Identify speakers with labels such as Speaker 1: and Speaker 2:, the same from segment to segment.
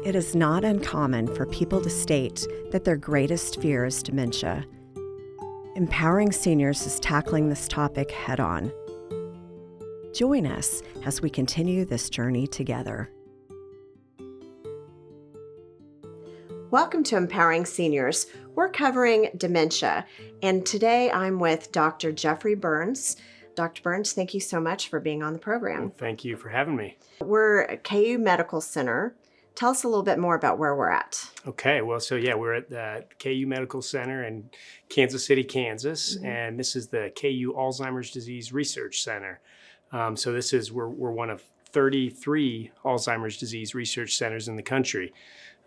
Speaker 1: It is not uncommon for people to state that their greatest fear is dementia. Empowering Seniors is tackling this topic head-on. Join us as we continue this journey together. Welcome to Empowering Seniors. We're covering dementia, and today I'm with Dr. Jeffrey Burns. Dr. Burns, thank you so much for being on the program.
Speaker 2: Well, thank you for having me.
Speaker 1: We're at KU Medical Center. Tell us a little bit more about where we're at.
Speaker 2: Okay, well, we're at the KU Medical Center in Kansas City, Kansas, and this is the KU Alzheimer's Disease Research Center. We're one of 33 Alzheimer's disease research centers in the country.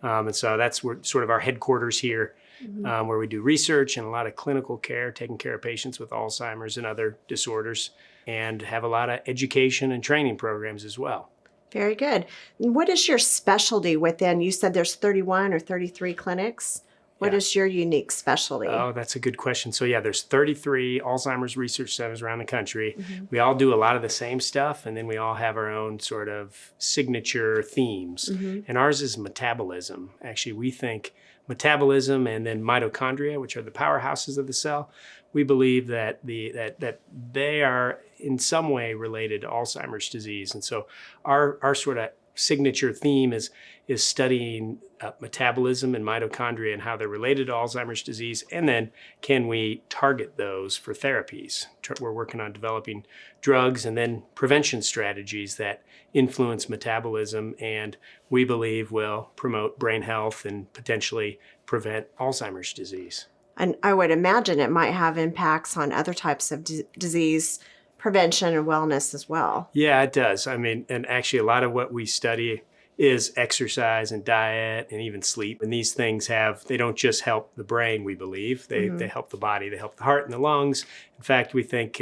Speaker 2: That's sort of our headquarters here, where we do research and a lot of clinical care, taking care of patients with Alzheimer's and other disorders, and have a lot of education and training programs as well.
Speaker 1: Very good. What is your specialty within? You said there's 31 or 33 clinics. What is your unique specialty?
Speaker 2: Oh, that's a good question. So there's 33 Alzheimer's research centers around the country. We all do a lot of the same stuff, and then we all have our own sort of signature themes. And ours is metabolism. Actually, we think metabolism and then mitochondria, which are the powerhouses of the cell, we believe that that they are in some way related to Alzheimer's disease. And so our sort of signature theme is studying metabolism and mitochondria and how they're related to Alzheimer's disease, and then can we target those for therapies? We're working on developing drugs and then prevention strategies that influence metabolism, and we believe will promote brain health and potentially prevent Alzheimer's disease.
Speaker 1: And I would imagine it might have impacts on other types of disease prevention and wellness as well.
Speaker 2: Yeah, it does. I mean, and actually a lot of what we study is exercise and diet and even sleep. And these things they don't just help the brain, we believe. They help the body, they help the heart and the lungs. In fact, we think,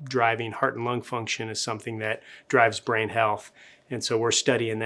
Speaker 2: driving heart and lung function is something that drives brain health. And so we're studying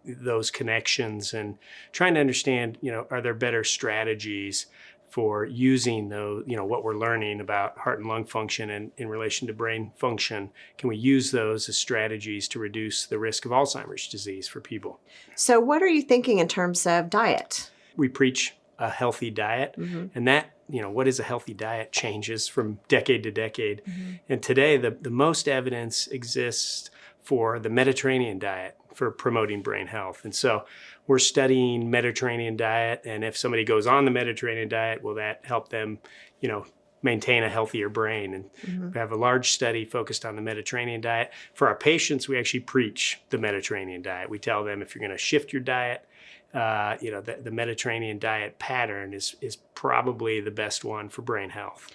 Speaker 2: those connections and trying to understand, are there better strategies for using what we're learning about heart and lung function and in relation to brain function? Can we use those as strategies to reduce the risk of Alzheimer's disease for people?
Speaker 1: So what are you thinking in terms of diet?
Speaker 2: We preach a healthy diet, and that, what is a healthy diet changes from decade to decade. And today, the most evidence exists for the Mediterranean diet for promoting brain health. And so we're studying Mediterranean diet, and if somebody goes on the Mediterranean diet, will that help them, maintain a healthier brain? And we have a large study focused on the Mediterranean diet. For our patients, we actually preach the Mediterranean diet. We tell them if you're going to shift your diet, the Mediterranean diet pattern is probably the best one for brain health.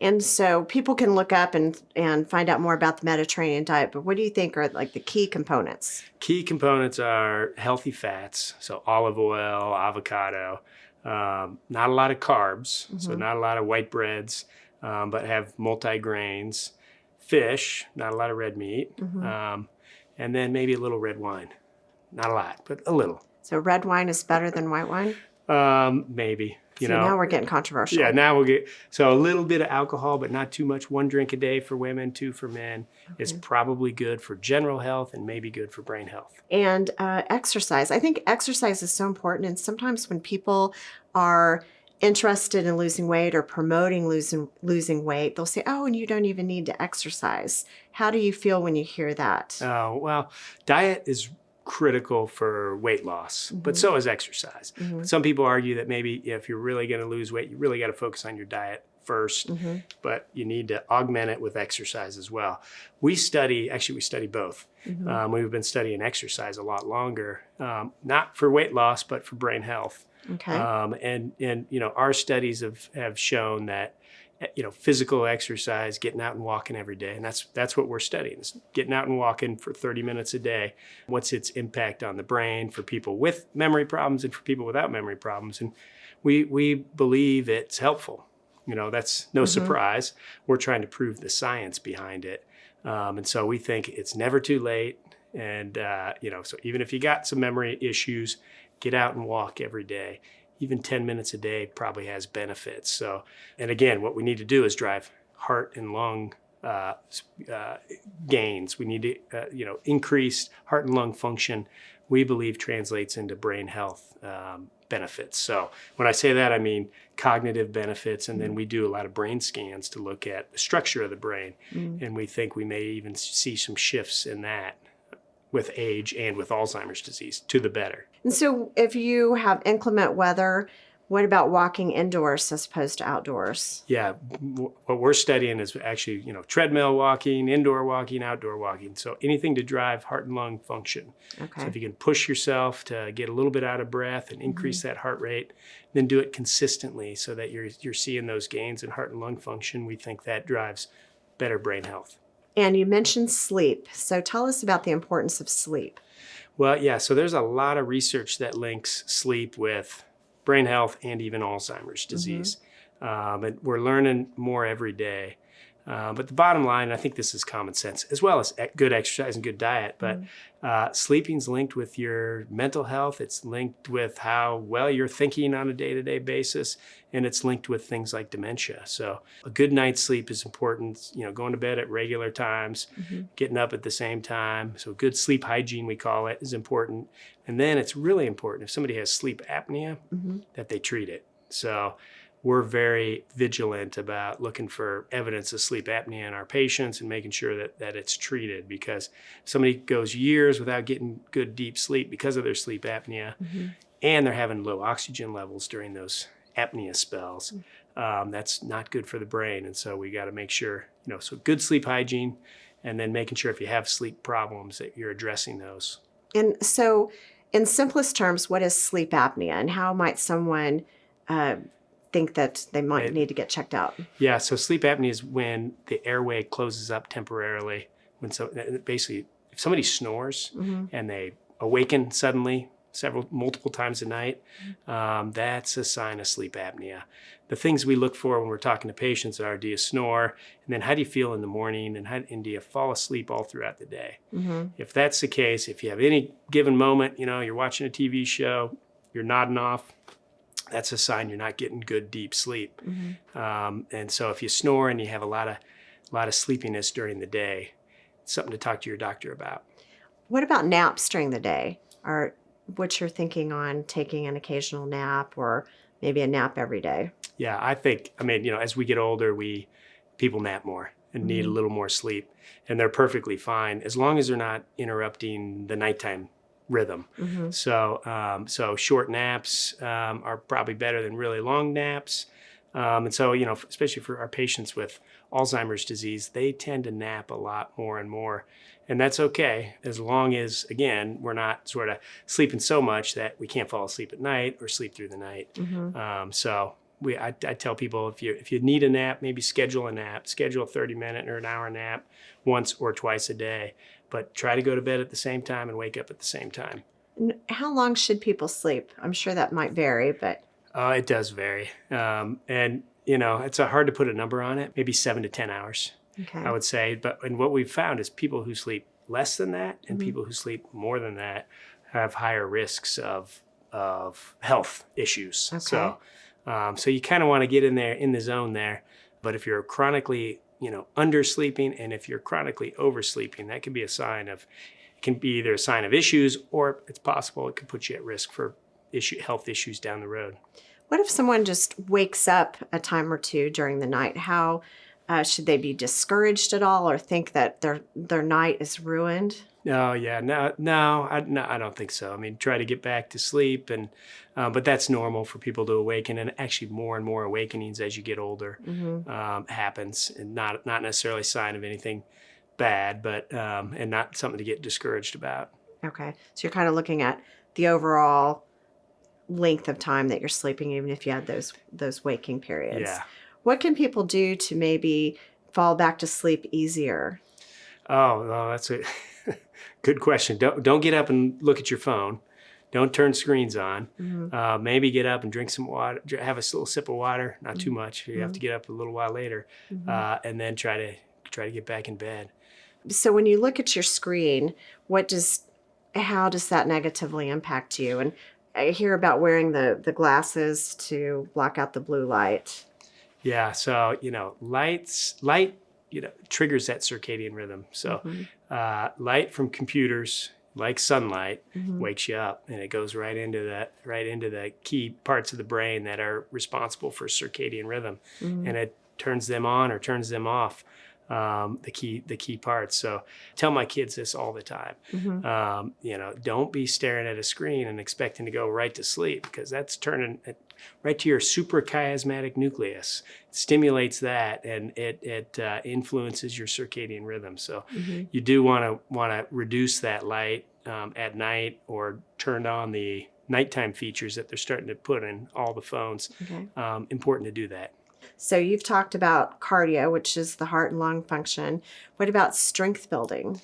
Speaker 1: And so people can look up and find out more about the Mediterranean diet, but what do you think are like the key components?
Speaker 2: Key components are healthy fats, so olive oil, avocado, not a lot of carbs, so not a lot of white breads, but have multi-grains, fish, not a lot of red meat, and then maybe a little red wine. Not a lot, but a little.
Speaker 1: So red wine is better than white wine?
Speaker 2: Maybe.
Speaker 1: Now we're getting controversial.
Speaker 2: Yeah, now so a little bit of alcohol, but not too much. 1 drink a day for women, 2 for men is probably good for general health and maybe good for brain health.
Speaker 1: And exercise. I think exercise is so important. And sometimes when people are interested in losing weight or promoting losing weight, they'll say, oh, and you don't even need to exercise. How do you feel when you hear that?
Speaker 2: Oh, well, diet is critical for weight loss, but so is exercise. Some people argue that maybe if you're really going to lose weight, you really got to focus on your diet first, but you need to augment it with exercise as well. We study both. We've been studying exercise a lot longer, not for weight loss, but for brain health.
Speaker 1: Okay.
Speaker 2: Our studies have shown that physical exercise, getting out and walking every day. And that's what we're studying, is getting out and walking for 30 minutes a day. What's its impact on the brain for people with memory problems and for people without memory problems? And we believe it's helpful. That's no surprise. We're trying to prove the science behind it. And so we think it's never too late. And, so even if you got some memory issues, get out and walk every day. Even 10 minutes a day probably has benefits. So, and again, what we need to do is drive heart and lung gains. We need to, increase heart and lung function we believe translates into brain health benefits. So when I say that, I mean cognitive benefits, and then we do a lot of brain scans to look at the structure of the brain, and we think we may even see some shifts in that with age and with Alzheimer's disease to the better.
Speaker 1: And so if you have inclement weather, what about walking indoors as opposed to outdoors?
Speaker 2: Yeah, what we're studying is actually, treadmill walking, indoor walking, outdoor walking. So anything to drive heart and lung function.
Speaker 1: Okay.
Speaker 2: So if you can push yourself to get a little bit out of breath and increase that heart rate, then do it consistently so that you're seeing those gains in heart and lung function. We think that drives better brain health.
Speaker 1: And you mentioned sleep. So tell us about the importance of sleep.
Speaker 2: Well, yeah, so there's a lot of research that links sleep with brain health and even Alzheimer's disease. And we're learning more every day. But the bottom line, and I think this is common sense, as well as good exercise and good diet, but sleeping's linked with your mental health. It's linked with how well you're thinking on a day-to-day basis, and it's linked with things like dementia. So a good night's sleep is important, going to bed at regular times, getting up at the same time. So good sleep hygiene, we call it, is important. And then it's really important if somebody has sleep apnea that they treat it. So we're very vigilant about looking for evidence of sleep apnea in our patients and making sure that it's treated, because if somebody goes years without getting good deep sleep because of their sleep apnea and they're having low oxygen levels during those apnea spells, that's not good for the brain. And so we got to make sure, so good sleep hygiene, and then making sure if you have sleep problems that you're addressing those.
Speaker 1: And so in simplest terms, what is sleep apnea, and how might someone think that they might need to get checked out?
Speaker 2: Yeah, so sleep apnea is when the airway closes up temporarily. Basically, if somebody snores and they awaken suddenly multiple times a night, that's a sign of sleep apnea. The things we look for when we're talking to patients are, do you snore? And then how do you feel in the morning? And do you fall asleep all throughout the day? If that's the case, if you have any given moment, you're watching a TV show, you're nodding off, that's a sign you're not getting good deep sleep. And so if you snore and you have a lot of sleepiness during the day, it's something to talk to your doctor about.
Speaker 1: What about naps during the day? Or what's your thinking on taking an occasional nap, or maybe a nap every day?
Speaker 2: Yeah, I think, as we get older, people nap more and need a little more sleep. And they're perfectly fine as long as they're not interrupting the nighttime rhythm. So short naps are probably better than really long naps. And so, especially for our patients with Alzheimer's disease, they tend to nap a lot more and more. And that's okay, as long as, again, we're not sort of sleeping so much that we can't fall asleep at night or sleep through the night. I tell people, if you need a nap, maybe schedule a nap. Schedule a 30-minute or an hour nap once or twice a day. But try to go to bed at the same time and wake up at the same time.
Speaker 1: How long should people sleep? I'm sure that might vary, but...
Speaker 2: It does vary. And it's hard to put a number on it, maybe 7 to 10 hours, I would say. And what we've found is people who sleep less than that and people who sleep more than that have higher risks of health issues. So you kind of want to get in the zone there. But if you're chronically undersleeping, and if you're chronically oversleeping, that can be it can be either a sign of issues, or it's possible it could put you at risk for health issues down the road.
Speaker 1: What if someone just wakes up a time or two during the night? How should they be discouraged at all, or think that their night is ruined?
Speaker 2: No, I don't think so. Try to get back to sleep, but that's normal for people to awaken, and actually more and more awakenings as you get older happens, and not necessarily a sign of anything bad, but and not something to get discouraged about.
Speaker 1: Okay, so you're kind of looking at the overall length of time that you're sleeping, even if you had those waking periods.
Speaker 2: Yeah.
Speaker 1: What can people do to maybe fall back to sleep easier?
Speaker 2: Oh, no, that's a good question. Don't get up and look at your phone. Don't turn screens on. Maybe get up and drink some water. Have a little sip of water, not too much. You have to get up a little while later, and then try to get back in bed.
Speaker 1: So when you look at your screen, how does that negatively impact you? And I hear about wearing the glasses to block out the blue light. Yeah,
Speaker 2: so light triggers that circadian rhythm. So light from computers like sunlight, wakes you up, and it goes right into the key parts of the brain that are responsible for circadian rhythm, and it turns them on or turns them off. The key parts. So tell my kids this all the time. Don't be staring at a screen and expecting to go right to sleep, because that's turning it right to your suprachiasmatic nucleus. It stimulates that, and it influences your circadian rhythm. So you do want to reduce that light at night, or turn on the nighttime features that they're starting to put in all the phones.
Speaker 1: Okay.
Speaker 2: Important to do that.
Speaker 1: So you've talked about cardio, which is the heart and lung function. What about strength building?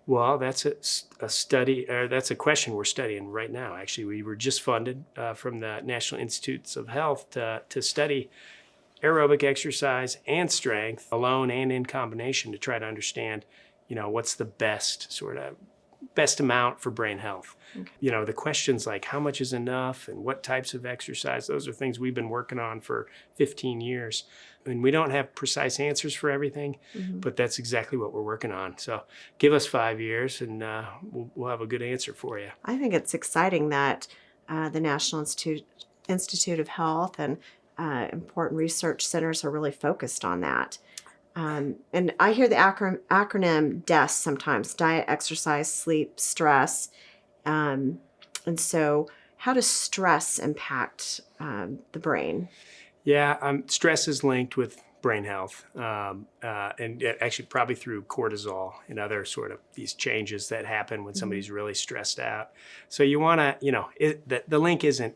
Speaker 2: Well, that's a study, or that's a question we're studying right now. Actually, we were just funded from the National Institutes of Health to study aerobic exercise and strength alone and in combination, to try to understand, what's the best amount for brain health. Okay. The questions like how much is enough and what types of exercise, those are things we've been working on for 15 years. I mean, we don't have precise answers for everything, but that's exactly what we're working on. So give us 5 years and we'll have a good answer for you. I
Speaker 1: think it's exciting that the National Institute of Health and important research centers are really focused on that. And I hear the acronym DESS sometimes: diet, exercise, sleep, stress. And so how does stress impact the brain?
Speaker 2: Yeah, stress is linked with brain health, and actually probably through cortisol and other sort of these changes that happen when somebody's really stressed out. So you want to, the link isn't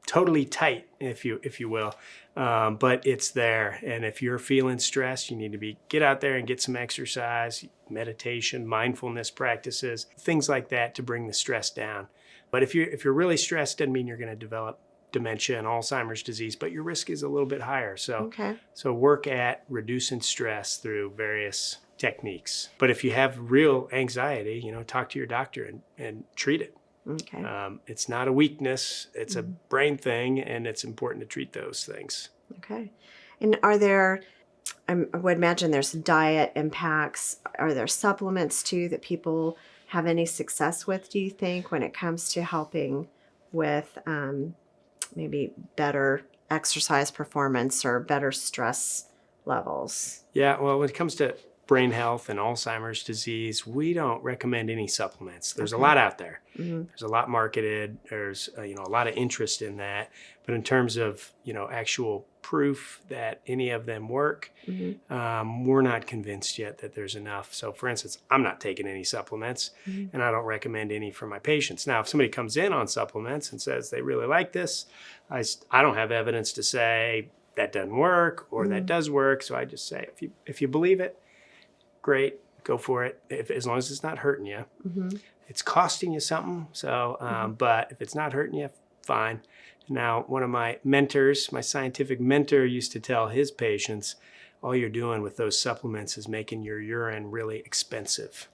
Speaker 2: totally tight, if you will, but it's there. And if you're feeling stressed, you need to get out there and get some exercise, meditation, mindfulness practices, things like that to bring the stress down. But if you're really stressed, doesn't mean you're going to develop dementia and Alzheimer's disease, but your risk is a little bit higher. So work at reducing stress through various techniques. But if you have real anxiety, talk to your doctor and treat it.
Speaker 1: Okay.
Speaker 2: It's not a weakness, it's a brain thing, and it's important to treat those things.
Speaker 1: Okay. And are there, I would imagine there's diet impacts. Are there supplements too that people have any success with, do you think, when it comes to helping with maybe better exercise performance or better stress levels? Yeah,
Speaker 2: well, when it comes to brain health and Alzheimer's disease, we don't recommend any supplements. There's a lot out there. There's a lot marketed. There's a lot of interest in that. But in terms of actual proof that any of them work, we're not convinced yet that there's enough. So, for instance, I'm not taking any supplements, and I don't recommend any for my patients. Now, if somebody comes in on supplements and says they really like this, I don't have evidence to say that doesn't work or that does work. So I just say, if you believe it, great, go for it. As long as it's not hurting you. It's costing you something. So, but if it's not hurting you, fine. Now, one of my mentors, my scientific mentor, used to tell his patients, all you're doing with those supplements is making your urine really expensive.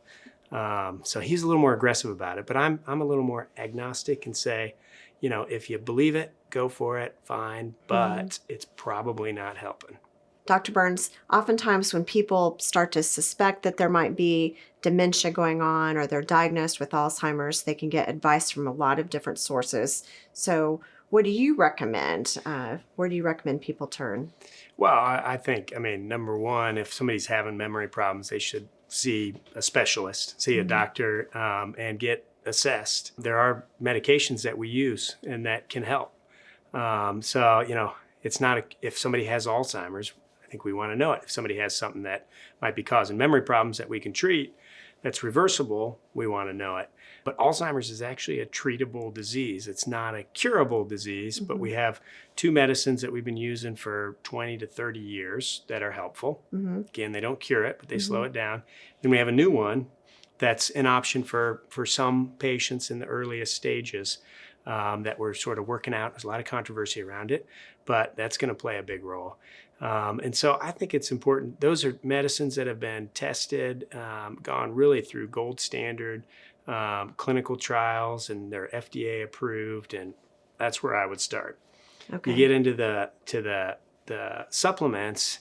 Speaker 2: So he's a little more aggressive about it, but I'm a little more agnostic and say, if you believe it, go for it, fine, but it's probably not helping.
Speaker 1: Dr. Burns, oftentimes when people start to suspect that there might be dementia going on or they're diagnosed with Alzheimer's, they can get advice from a lot of different sources. So what do you recommend? Where do you recommend people turn?
Speaker 2: Well, I think, number one, if somebody's having memory problems, they should see a specialist, see a doctor, and get assessed. There are medications that we use and that can help. It's not if somebody has Alzheimer's, I think we want to know it. If somebody has something that might be causing memory problems that we can treat, that's reversible, we want to know it. But Alzheimer's is actually a treatable disease. It's not a curable disease, but we have 2 medicines that we've been using for 20 to 30 years that are helpful. Again, they don't cure it, but they slow it down. Then we have a new one that's an option for some patients in the earliest stages that we're sort of working out. There's a lot of controversy around it, but that's going to play a big role. And so I think it's important. Those are medicines that have been tested, gone really through gold standard clinical trials, and they're FDA approved, and that's where I would start. Okay. You get into the supplements,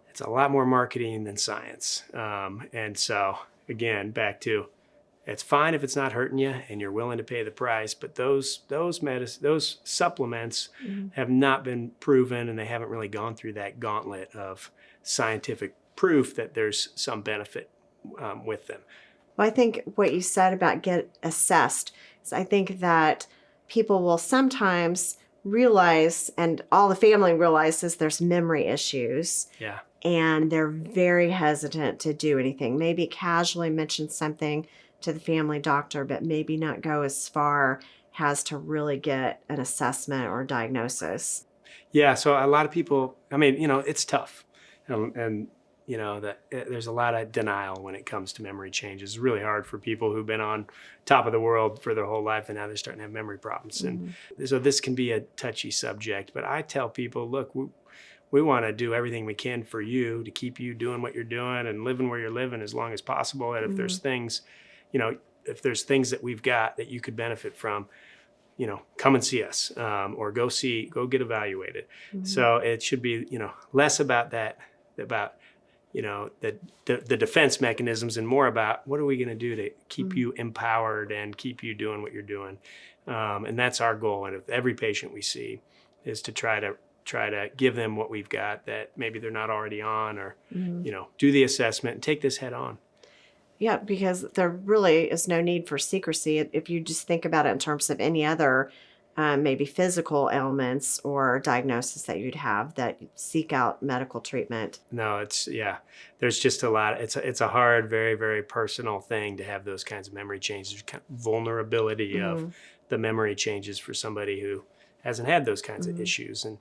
Speaker 2: it's a lot more marketing than science. And so again, back to, it's fine if it's not hurting you and you're willing to pay the price, but those supplements have not been proven, and they haven't really gone through that gauntlet of scientific proof that there's some benefit with them.
Speaker 1: Well, I think what you said about get assessed is, I think that people will sometimes realize, and all the family realizes, there's memory issues.
Speaker 2: Yeah.
Speaker 1: And they're very hesitant to do anything. Maybe casually mention something to the family doctor, but maybe not go as far as to really get an assessment or diagnosis.
Speaker 2: Yeah. So a lot of people, I mean, it's tough. And that there's a lot of denial when it comes to memory changes. It's really hard for people who've been on top of the world for their whole life, and now they're starting to have memory problems. And so this can be a touchy subject, but I tell people, look, we want to do everything we can for you to keep you doing what you're doing and living where you're living as long as possible. And if there's things, that we've got that you could benefit from, come and see us, or go get evaluated. So it should be, less about that, about the defense mechanisms, and more about what are we going to do to keep you empowered and keep you doing what you're doing. And that's our goal. And if every patient we see is to try to give them what we've got that maybe they're not already on, or, do the assessment and take this head on.
Speaker 1: Yeah, because there really is no need for secrecy. If you just think about it in terms of any other maybe physical ailments or diagnosis that you'd have that seek out medical treatment.
Speaker 2: No, there's just a lot. It's a hard, very, very personal thing to have those kinds of memory changes. There's kind of vulnerability of the memory changes for somebody who hasn't had those kinds of issues. And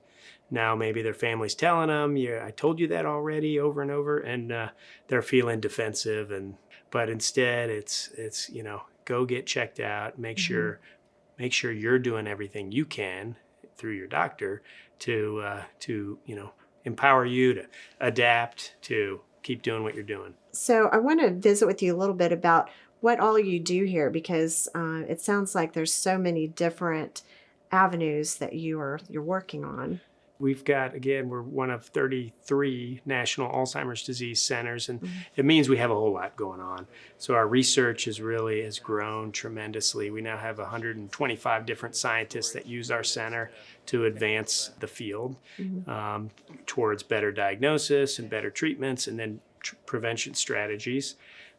Speaker 2: now maybe their family's telling them, I told you that already over and over, and they're feeling defensive. But instead it's go get checked out, make sure you're doing everything you can through your doctor to empower you to adapt, to keep doing what you're doing.
Speaker 1: So I want to visit with you a little bit about what all you do here, because it sounds like there's so many different avenues that you're working on.
Speaker 2: We've got, again, we're one of 33 national Alzheimer's disease centers, and it means we have a whole lot going on. So our research has grown tremendously. We now have 125 different scientists that use our center to advance the field towards better diagnosis and better treatments, and then prevention strategies.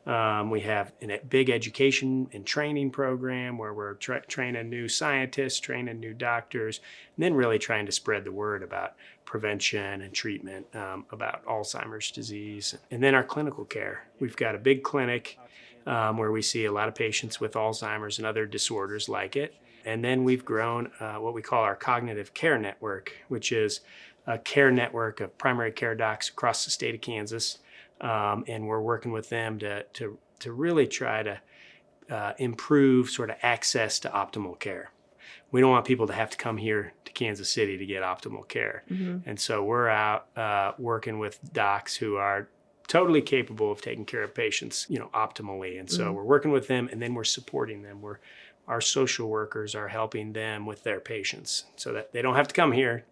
Speaker 2: We have a big education and training program where we're training new scientists, training new doctors, and then really trying to spread the word about prevention and treatment about Alzheimer's disease. And then our clinical care. We've got a big clinic where we see a lot of patients with Alzheimer's and other disorders like it. And then we've grown what we call our cognitive care network, which is a care network of primary care docs across the state of Kansas. And we're working with them to really try to improve sort of access to optimal care. We don't want people to have to come here to Kansas City to get optimal care. And so we're out working with docs who are totally capable of taking care of patients, optimally. And so we're working with them, and then we're supporting them. Our social workers are helping them with their patients so that they don't have to come here.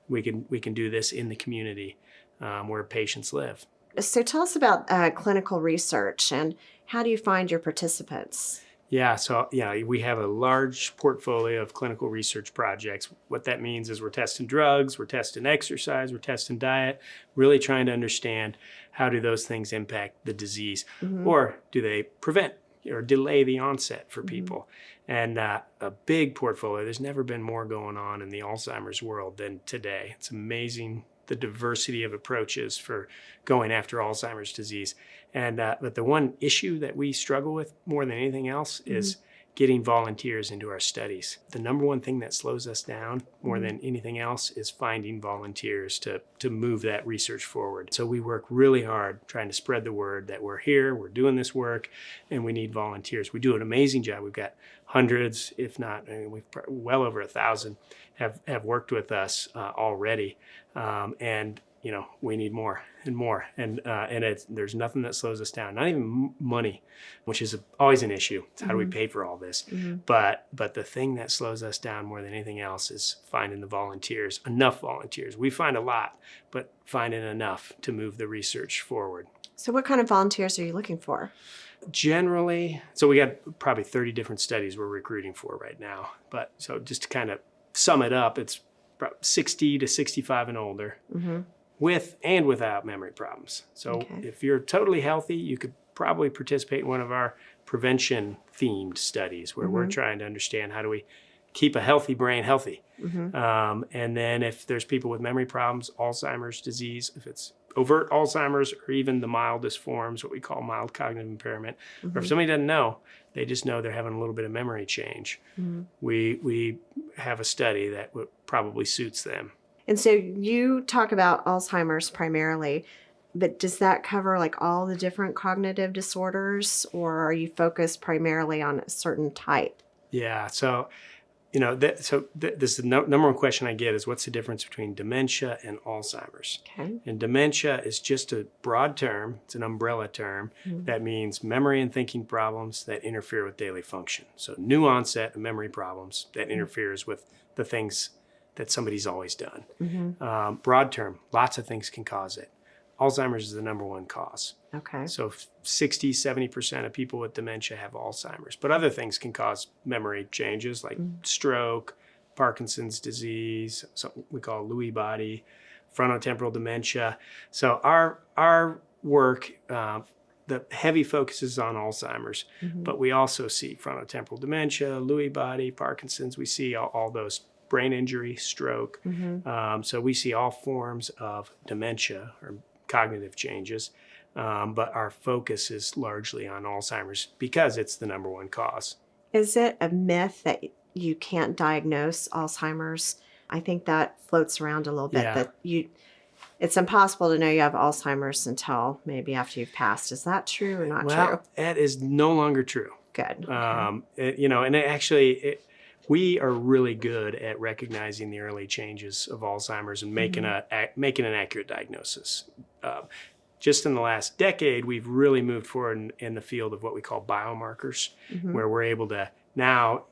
Speaker 2: We can do this in the community where patients live.
Speaker 1: So tell us about clinical research, and how do you find your participants?
Speaker 2: Yeah, so we have a large portfolio of clinical research projects. What that means is we're testing drugs, we're testing exercise, we're testing diet, really trying to understand how do those things impact the disease, or do they prevent or delay the onset for people. And a big portfolio. There's never been more going on in the Alzheimer's world than today. It's amazing the diversity of approaches for going after Alzheimer's disease. And but the one issue that we struggle with more than anything else is getting volunteers into our studies. The number one thing that slows us down more than anything else is finding volunteers to move that research forward. So we work really hard trying to spread the word that we're here, we're doing this work, and we need volunteers. We do an amazing job. We've got hundreds, if not, we've well over 1,000 have worked with us already. And we need more and more. And there's nothing that slows us down, not even money, which is always an issue. It's how do we pay for all this? But the thing that slows us down more than anything else is finding the volunteers, enough volunteers. We find a lot, but finding enough to move the research forward.
Speaker 1: So what kind of volunteers are you looking for?
Speaker 2: Generally, so we got probably 30 different studies we're recruiting for right now. But so just to kind of sum it up, it's about 60 to 65 and older with and without memory problems. So if you're totally healthy, you could probably participate in one of our prevention themed studies where we're trying to understand how do we keep a healthy brain healthy. And then if there's people with memory problems, Alzheimer's disease, if it's overt Alzheimer's or even the mildest forms, what we call mild cognitive impairment, or if somebody doesn't know, they just know they're having a little bit of memory change, we have a study that probably suits them.
Speaker 1: And so you talk about Alzheimer's primarily, but does that cover like all the different cognitive disorders, or are you focused primarily on a certain type?
Speaker 2: Yeah, so this is the number one question I get is what's the difference between dementia and Alzheimer's?
Speaker 1: Okay.
Speaker 2: And dementia is just a broad term. It's an umbrella term that means memory and thinking problems that interfere with daily function. So new onset of memory problems that interferes with the things that somebody's always done. Broad term, lots of things can cause it. Alzheimer's is the number one cause.
Speaker 1: Okay.
Speaker 2: So 60, 70% of people with dementia have Alzheimer's. But other things can cause memory changes like stroke, Parkinson's disease, something we call Lewy body, frontotemporal dementia. So our work, the heavy focus is on Alzheimer's, but we also see frontotemporal dementia, Lewy body, Parkinson's. We see all those brain injury, stroke. So we see all forms of dementia or cognitive changes, but our focus is largely on Alzheimer's because it's the number one cause.
Speaker 1: Is it a myth that you can't diagnose Alzheimer's? I think that floats around a little bit, that it's impossible to know you have Alzheimer's until maybe after you've passed. Is that true or not true?
Speaker 2: Well, that is no longer true.
Speaker 1: Good.
Speaker 2: We are really good at recognizing the early changes of Alzheimer's and making an accurate diagnosis. Just in the last decade, we've really moved forward in the field of what we call biomarkers, where we're able to now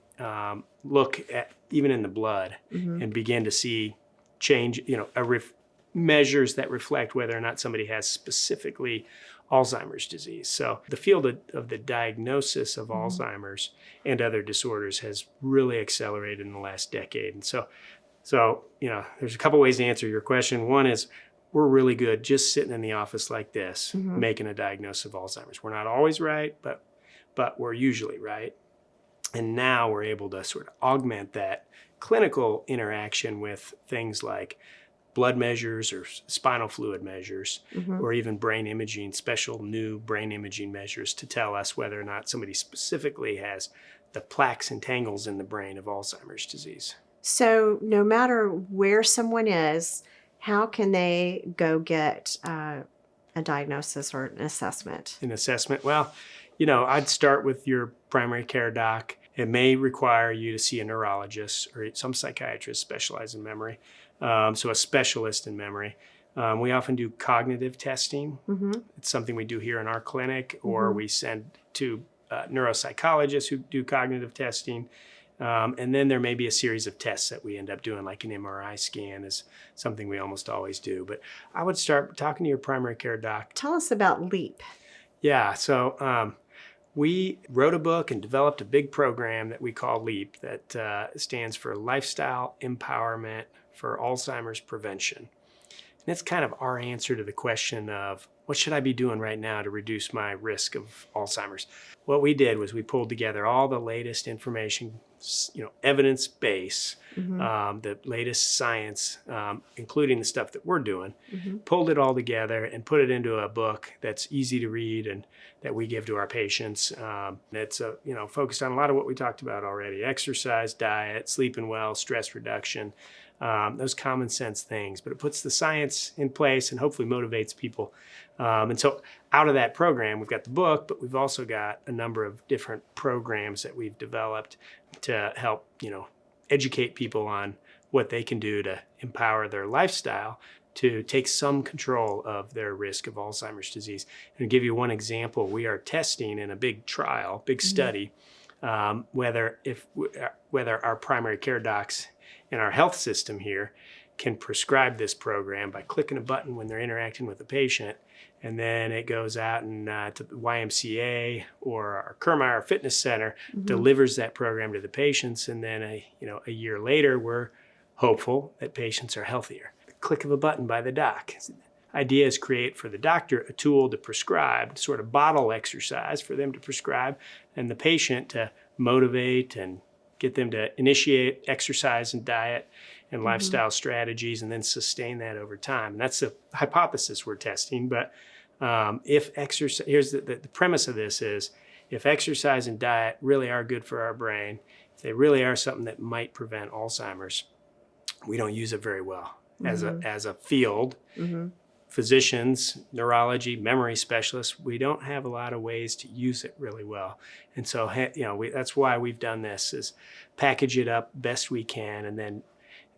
Speaker 2: look at even in the blood and begin to see change, measures that reflect whether or not somebody has specifically Alzheimer's disease. So the field of the diagnosis of Alzheimer's and other disorders has really accelerated in the last decade. And so there's a couple ways to answer your question. One is we're really good just sitting in the office like this, making a diagnosis of Alzheimer's. We're not always right, but we're usually right. And now we're able to sort of augment that clinical interaction with things like blood measures or spinal fluid measures, or even brain imaging, special new brain imaging measures to tell us whether or not somebody specifically has the plaques and tangles in the brain of Alzheimer's disease.
Speaker 1: So no matter where someone is, how can they go get a diagnosis or an assessment? An assessment?
Speaker 2: Well, I'd start with your primary care doc. It may require you to see a neurologist or some psychiatrist specialized in memory. So a specialist in memory. We often do cognitive testing. It's something we do here in our clinic, or we send to neuropsychologists who do cognitive testing. And then there may be a series of tests that we end up doing, like an MRI scan is something we almost always do. But I would start talking to your primary care doc.
Speaker 1: Tell us about LEAP.
Speaker 2: Yeah, so we wrote a book and developed a big program that we call LEAP that stands for Lifestyle Empowerment for Alzheimer's Prevention. And it's kind of our answer to the question of what should I be doing right now to reduce my risk of Alzheimer's? What we did was we pulled together all the latest information, evidence base, the latest science, including the stuff that we're doing, pulled it all together and put it into a book that's easy to read and that we give to our patients. It's focused on a lot of what we talked about already: exercise, diet, sleeping well, stress reduction, those common sense things. But it puts the science in place and hopefully motivates people. And so out of that program, we've got the book, but we've also got a number of different programs that we've developed to help, educate people on what they can do to empower their lifestyle to take some control of their risk of Alzheimer's disease. And to give you one example, we are testing in a big trial, big study, whether our primary care docs in our health system here can prescribe this program by clicking a button when they're interacting with the patient and then it goes out and to the YMCA or our Kermeyer Fitness Center, delivers that program to the patients, and then a year later, we're hopeful that patients are healthier. The click of a button by the doc. Idea is create for the doctor a tool to prescribe, sort of bottle exercise for them to prescribe, and the patient to motivate and get them to initiate exercise and diet and lifestyle strategies, and then sustain that over time. And that's the hypothesis we're testing. But if exercise, here's the premise of this is, if exercise and diet really are good for our brain, if they really are something that might prevent Alzheimer's, we don't use it very well as a field. Physicians, neurology, memory specialists, we don't have a lot of ways to use it really well. And so, that's why we've done this, is package it up best we can, and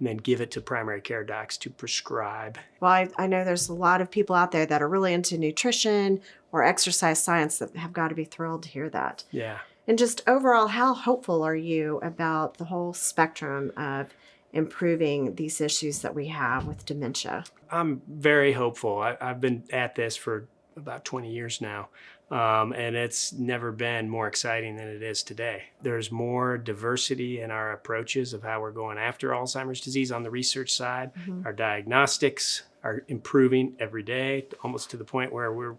Speaker 2: then give it to primary care docs to prescribe.
Speaker 1: Well, I know there's a lot of people out there that are really into nutrition or exercise science that have got to be thrilled to hear that.
Speaker 2: Yeah.
Speaker 1: And just overall, how hopeful are you about the whole spectrum of improving these issues that we have with dementia?
Speaker 2: I'm very hopeful. I've been at this for about 20 years now, and it's never been more exciting than it is today. There's more diversity in our approaches of how we're going after Alzheimer's disease on the research side. Our diagnostics are improving every day, almost to the point where we're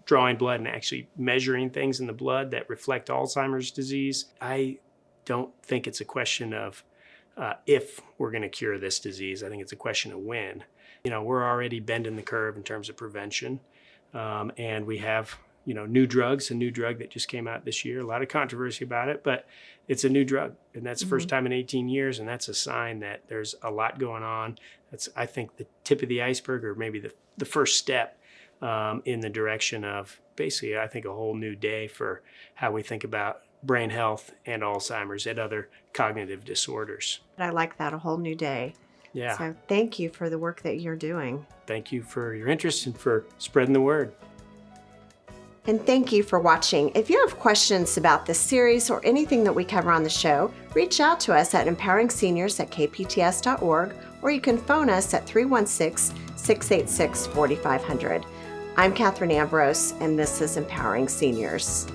Speaker 2: drawing blood and actually measuring things in the blood that reflect Alzheimer's disease. I don't think it's a question of if we're going to cure this disease. I think it's a question of when. We're already bending the curve in terms of prevention, and we have new drugs. A new drug that just came out this year. A lot of controversy about it, but it's a new drug, and that's the first time in 18 years, and that's a sign that there's a lot going on. That's, I think, the tip of the iceberg, or maybe the first step in the direction of basically, I think, a whole new day for how we think about brain health and Alzheimer's and other cognitive disorders.
Speaker 1: I like that, a whole new day.
Speaker 2: Yeah.
Speaker 1: So thank you for the work that you're doing.
Speaker 2: Thank you for your interest and for spreading the word.
Speaker 1: And thank you for watching. If you have questions about this series or anything that we cover on the show, reach out to us at empoweringseniors@kpts.org, or you can phone us at 316-686-4500. I'm Katherine Ambrose, and this is Empowering Seniors.